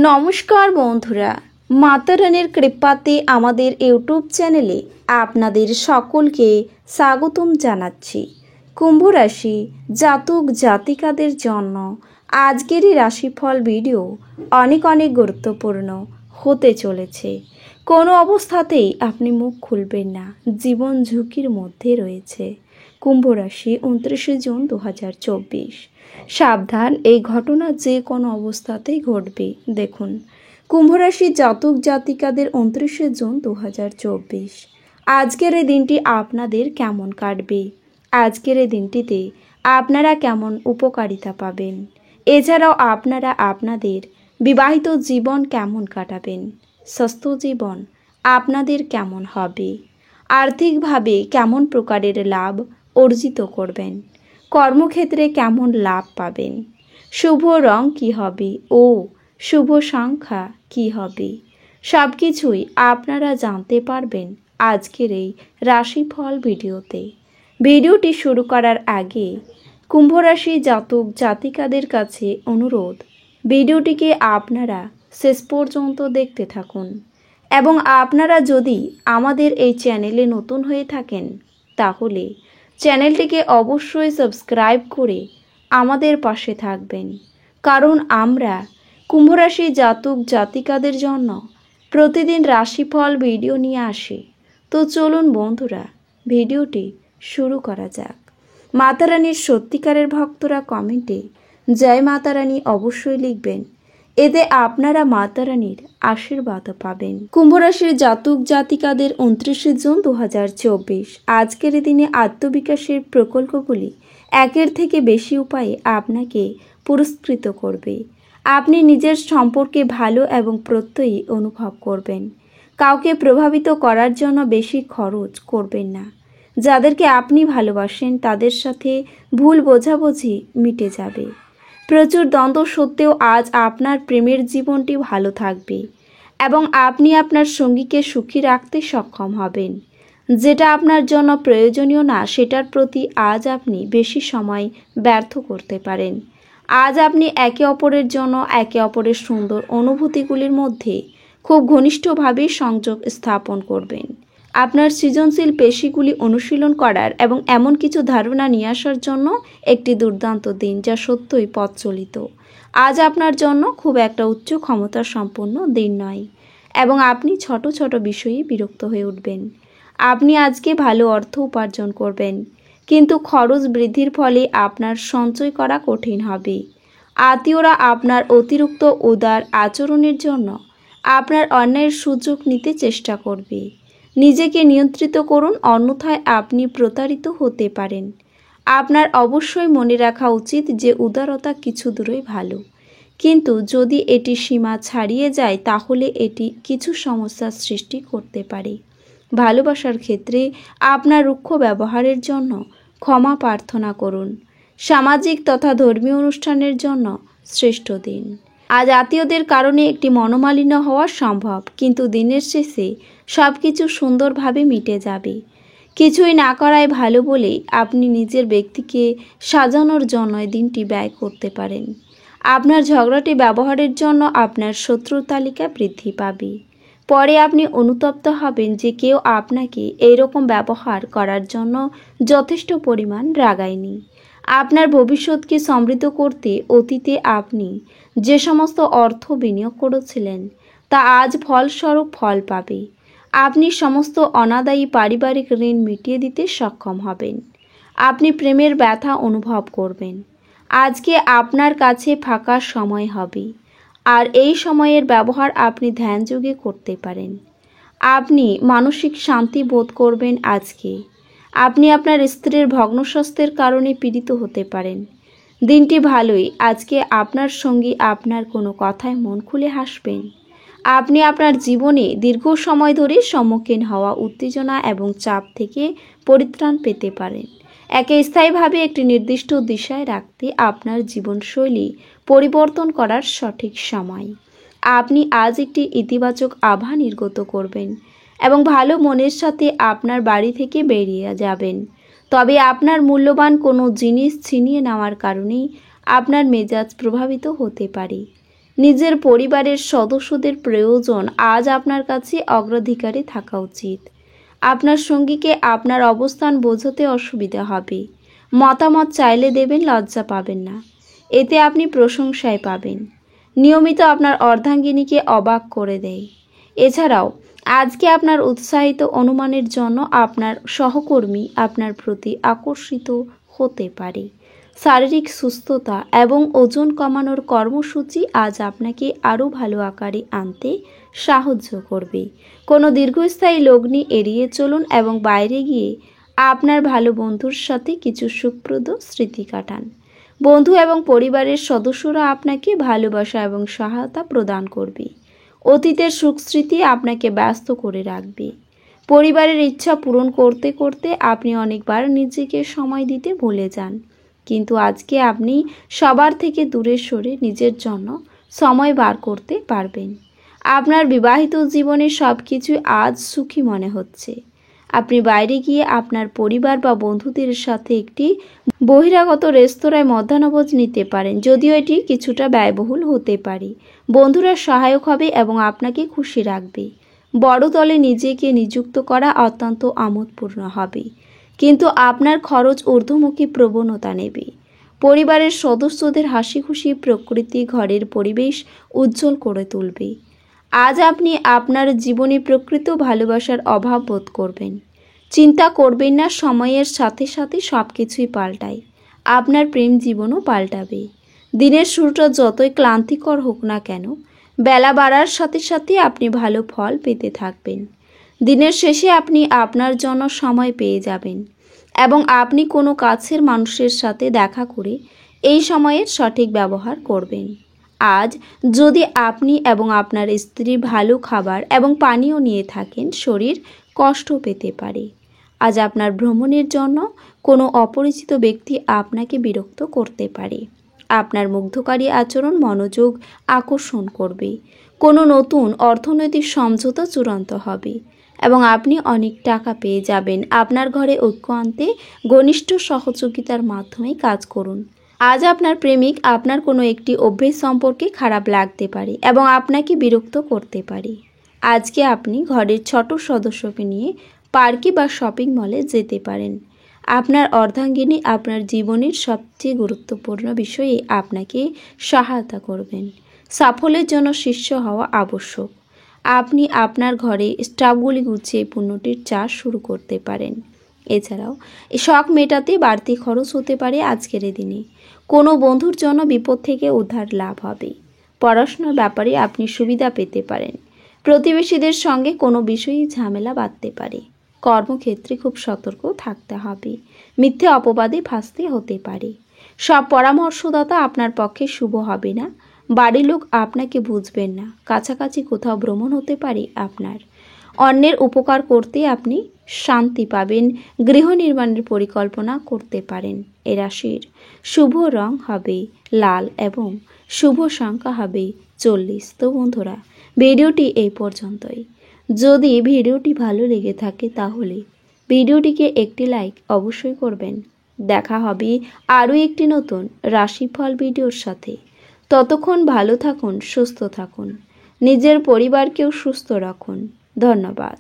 নমস্কার বন্ধুরা, মাতা রানীর কৃপাতে আমাদের ইউটিউব চ্যানেলে আপনাদের সকলকে স্বাগতম জানাচ্ছি। কুম্ভ রাশি জাতক জাতিকাদের জন্য আজকের এই রাশিফল ভিডিও অনেক গুরুত্বপূর্ণ হতে চলেছে। কোনো অবস্থাতেই আপনি মুখ খুলবেন না, জীবন ঝুঁকির মধ্যে রয়েছে। কুম্ভ রাশি 29 জুন 2024। সাবধান, এই ঘটনা যে কোনো অবস্থাতেই ঘটবে। দেখুন, কুম্ভ রাশি জাতক জাতিকাদের 29 জুন 2024 আজকের এই দিনটি আপনাদের কেমন কাটবে, আজকের এই দিনটিতে আপনারা কেমন উপকারিতা পাবেন, এছাড়াও আপনারা আপনাদের বিবাহিত জীবন কেমন কাটাবেন, স্বাস্থ্য জীবন আপনাদের কেমন হবে, আর্থিকভাবে কেমন প্রকারের লাভ অর্জিত করবেন, কর্মক্ষেত্রে কেমন লাভ পাবেন, শুভ রং কী হবে ও শুভ সংখ্যা কী হবে, সব কিছুই আপনারা জানতে পারবেন আজকের এই রাশিফল ভিডিওতে। ভিডিওটি শুরু করার আগে কুম্ভ রাশি জাতক জাতিকাদের কাছে অনুরোধ, ভিডিওটিকে আপনারা শেষ পর্যন্ত দেখতে থাকুন এবং আপনারা যদি আমাদের এই চ্যানেলে নতুন হয়ে থাকেন তাহলে চ্যানেলটিকে অবশ্যই সাবস্ক্রাইব করে আমাদের পাশে থাকবেন, কারণ আমরা কুম্ভ রাশি জাতক জাতিকাদের জন্য প্রতিদিন রাশিফল ভিডিও নিয়ে আসি। তো চলুন বন্ধুরা, ভিডিওটি শুরু করা যাক। মাতা রানীর সত্যিকারের ভক্তরা কমেন্টে জয় মাতা রানী অবশ্যই লিখবেন, এতে আপনারা মাতা রানীর আশীর্বাদ পাবেন। কুম্ভ রাশির জাতক জাতিকাদের 29 জুন 2024 আজকের দিনে আত্মবিকাশের প্রকল্পগুলি একের থেকে বেশি উপায়ে আপনাকে পুরস্কৃত করবে। আপনি নিজের সম্পর্কে ভালো এবং প্রত্যয়ী অনুভব করবেন। কাউকে প্রভাবিত করার জন্য বেশি খরচ করবেন না। যাদেরকে আপনি ভালোবাসেন তাদের সাথে ভুল বোঝাবুঝি মিটে যাবে। প্রচুর দ্বন্দ্ব সত্ত্বেও আজ আপনার প্রেমের জীবনটি ভালো থাকবে এবং আপনি আপনার সঙ্গীকে সুখী রাখতে সক্ষম হবেন। যেটা আপনার জন্য প্রয়োজনীয় না সেটার প্রতি আজ আপনি বেশি সময় ব্যর্থ করতে পারেন। আজ আপনি একে অপরের জন্য একে অপরের সুন্দর অনুভূতিগুলির মধ্যে খুব ঘনিষ্ঠভাবে সংযোগ স্থাপন করবেন। আপনার সৃজনশীল পেশিগুলি অনুশীলন করার এবং এমন কিছু ধারণা নিয়ে আসার জন্য একটি দুর্দান্ত দিন, যা সত্যই পথচলিত। আজ আপনার জন্য খুব একটা উচ্চ ক্ষমতা সম্পন্ন দিন নয় এবং আপনি ছোট ছোট বিষয়ে বিরক্ত হয়ে উঠবেন। আপনি আজকে ভালো অর্থ উপার্জন করবেন, কিন্তু খরচ বৃদ্ধির ফলে আপনার সঞ্চয় করা কঠিন হবে। আত্মীয়রা আপনার অতিরিক্ত উদার আচরণের জন্য আপনার অন্যায়ের সুযোগ নিতে চেষ্টা করবে। নিজেকে নিয়ন্ত্রিত করুন, অন্যথায় আপনি প্রতারিত হতে পারেন। আপনার অবশ্যই মনে রাখা উচিত যে উদারতা কিছু দূরই ভালো, কিন্তু যদি এটি সীমা ছাড়িয়ে যায় তাহলে এটি কিছু সমস্যার সৃষ্টি করতে পারে। ভালোবাসার ক্ষেত্রে আপনার রুক্ষ ব্যবহারের জন্য ক্ষমা প্রার্থনা করুন। সামাজিক তথা ধর্মীয় অনুষ্ঠানের জন্য শ্রেষ্ঠ দিন। আজ আত্মীয়দের কারণে একটি মনোমালিন্য হওয়া সম্ভব, কিন্তু দিনের শেষে সব কিছু সুন্দরভাবে মিটে যাবে। কিছুই না করাই ভালো বলে আপনি নিজের ব্যক্তিকে সাজানোর জন্য দিনটি ব্যয় করতে পারেন। আপনার ঝগড়াটি ব্যবহারের জন্য আপনার শত্রুর তালিকা বৃদ্ধি পাবে। পরে আপনি অনুতপ্ত হবেন যে কেউ আপনাকে এইরকম ব্যবহার করার জন্য যথেষ্ট পরিমাণ রাগায়নি। আপনার ভবিষ্যৎকে সমৃদ্ধ করতে অতীতে আপনি যে সমস্ত অর্থ বিনিয়োগ করেছিলেন তা আজ ফলস্বরূপ ফল পাবে। আপনি সমস্ত অনাদায়ী পারিবারিক ঋণ মিটিয়ে দিতে সক্ষম হবেন। আপনি প্রেমের ব্যথা অনুভব করবেন। আজকে আপনার কাছে ফাঁকা সময় হবে, আর এই সময়ের ব্যবহার আপনি ধ্যানযোগে করতে পারেন। আপনি মানসিক শান্তি বোধ করবেন। আজকে আপনি আপনার স্ত্রীর ভগ্নস্বাস্থ্যের কারণে পীড়িত হতে পারেন। দিনটি ভালোই। আজকে আপনার সঙ্গী আপনার কোনো কথায় মন খুলে হাসবেন। আপনি আপনার জীবনে দীর্ঘ সময় ধরে সম্মুখীন হওয়া উত্তেজনা এবং চাপ থেকে পরিত্রাণ পেতে পারেন। একে স্থায়ীভাবে একটি নির্দিষ্ট দিশায় রাখতে আপনার জীবনশৈলী পরিবর্তন করার সঠিক সময়। আপনি আজ একটি ইতিবাচক আভা নির্গত করবেন এবং ভালো মনের সাথে আপনার বাড়ি থেকে বেরিয়ে যাবেন। তবে আপনার মূল্যবান কোনো জিনিস ছিনিয়ে নেওয়ার কারণেই আপনার মেজাজ প্রভাবিত হতে পারে। নিজের পরিবারের সদস্যদের প্রয়োজন আজ আপনার কাছে অগ্রাধিকারে থাকা উচিত। আপনার সঙ্গীকে আপনার অবস্থান বোঝাতে অসুবিধা হবে। মতামত চাইলে দেবেন, লজ্জা পাবেন না। এতে আপনি প্রশংসায় পাবেন। নিয়মিত আপনার অর্ধাঙ্গিনীকে অবাক করে দেয়। এছাড়াও আজকে আপনার উৎসাহিত অনুমানের জন্য আপনার সহকর্মী আপনার প্রতি আকর্ষিত হতে পারে। শারীরিক সুস্থতা এবং ওজন কমানোর কর্মসূচি আজ আপনাকে আরও ভালো আকারে আনতে সাহায্য করবে। কোনো দীর্ঘস্থায়ী লগ্নি এড়িয়ে চলুন এবং বাইরে গিয়ে আপনার ভালো বন্ধুর সাথে কিছু সুখপ্রদ স্মৃতি কাটান। বন্ধু এবং পরিবারের সদস্যরা আপনাকে ভালোবাসা এবং সহায়তা প্রদান করবে। অতীতের সুখস্মৃতি আপনাকে ব্যস্ত করে রাখবে। পরিবারের ইচ্ছা পূরণ করতে করতে আপনি অনেকবার নিজেকে সময় দিতে ভুলে যান, কিন্তু আজকে আপনি সবার থেকে দূরে সরে নিজের জন্য সময় বার করতে পারবেন। আপনার বিবাহিত জীবনে সব কিছু আজ সুখী মনে হচ্ছে। আপনি বাইরে গিয়ে আপনার পরিবার বা বন্ধুদের সাথে একটি বহিরাগত রেস্তোরাঁয় মধ্যাহ্নভোজ নিতে পারেন, যদিও এটি কিছুটা ব্যয়বহুল হতে পারে। বন্ধুরা সহায়ক হবে এবং আপনাকে খুশি রাখবে। বড় দলে নিজেকে নিযুক্ত করা অত্যন্ত আমোদপূর্ণ হবে, কিন্তু আপনার খরচ ঊর্ধ্বমুখী প্রবণতা নেবে। পরিবারের সদস্যদের হাসি খুশি প্রকৃতি ঘরের পরিবেশ উজ্জ্বল করে তুলবে। আজ আপনি আপনার জীবনে প্রকৃত ভালোবাসার অভাব বোধ করবেন। চিন্তা করবেন না, সময়ের সাথে সাথে সব কিছুই পাল্টায়। আপনার প্রেম জীবনও পাল্টাবে। দিনের শুরুটা যতই ক্লান্তিকর হোক না কেন, বেলা বাড়ার সাথে সাথে আপনি ভালো ফল পেতে থাকবেন। দিনের শেষে আপনি আপনার জন্য সময় পেয়ে যাবেন এবং আপনি কোনো কাছের মানুষের সাথে দেখা করে এই সময়ের সঠিক ব্যবহার করবেন। আজ যদি আপনি এবং আপনার স্ত্রী ভালো খাবার এবং পানীয় নিয়ে থাকেন, শরীর কষ্ট পেতে পারে। আজ আপনার ভ্রমণের জন্য কোনো অপরিচিত ব্যক্তি আপনাকে বিরক্ত করতে পারে। আপনার মুগ্ধকারী আচরণ মনোযোগ আকর্ষণ করবে। কোনো নতুন অর্থনৈতিক সমঝোতা চূড়ান্ত হবে এবং আপনি অনেক টাকা পেয়ে যাবেন। আপনার ঘরে ঐক্য আনতে ঘনিষ্ঠ সহযোগিতার মাধ্যমে কাজ করুন। আজ আপনার প্রেমিক আপনার কোনো একটি অভ্যেস সম্পর্কে খারাপ লাগতে পারে এবং আপনাকে বিরক্ত করতে পারে। আজকে আপনি ঘরের ছোট সদস্যকে নিয়ে পার্কে বা শপিং মলে যেতে পারেন। আপনার অর্ধাঙ্গিনী আপনার জীবনের সবচেয়ে গুরুত্বপূর্ণ বিষয়ে আপনাকে সহায়তা করবেন। সাফল্যের জন্য শিষ্য হওয়া আবশ্যক। আপনি আপনার ঘরে স্টাফগুলি গুছিয়ে পণ্যটির চাষ শুরু করতে পারেন। এছাড়াও শখ মেটাতে বাড়তি খরচ হতে পারে আজকের দিনে। কোনো বন্ধুর জন্য বিপদ থেকে উদ্ধার লাভ হবে। পড়াশোনার ব্যাপারে আপনি সুবিধা পেতে পারেন। প্রতিবেশীদের সঙ্গে কোনো বিষয়ে ঝামেলা বাঁধতে পারে। কর্মক্ষেত্রে খুব সতর্ক থাকতে হবে। মিথ্যে অপবাদে ফাঁসতে হতে পারে। সব পরামর্শদাতা আপনার পক্ষে শুভ হবে না। বাড়ির লোক আপনাকে বুঝবেন না। কাছাকাছি কোথাও ভ্রমণ হতে পারে আপনার। অন্যের উপকার করতে আপনি শান্তি পাবেন। গৃহ নির্মাণের পরিকল্পনা করতে পারেন। এ রাশির শুভ রং হবে লাল এবং শুভ সংখ্যা হবে 40। তো বন্ধুরা, ভিডিওটি এই পর্যন্তই। যদি ভিডিওটি ভালো লেগে থাকে তাহলে ভিডিওটিকে একটি লাইক অবশ্যই করবেন। দেখা হবে আরও একটি নতুন রাশিফল ভিডিওর সাথে। ততক্ষণ ভালো থাকুন, সুস্থ থাকুন, নিজের পরিবারকেও সুস্থ রাখুন। ধন্যবাদ।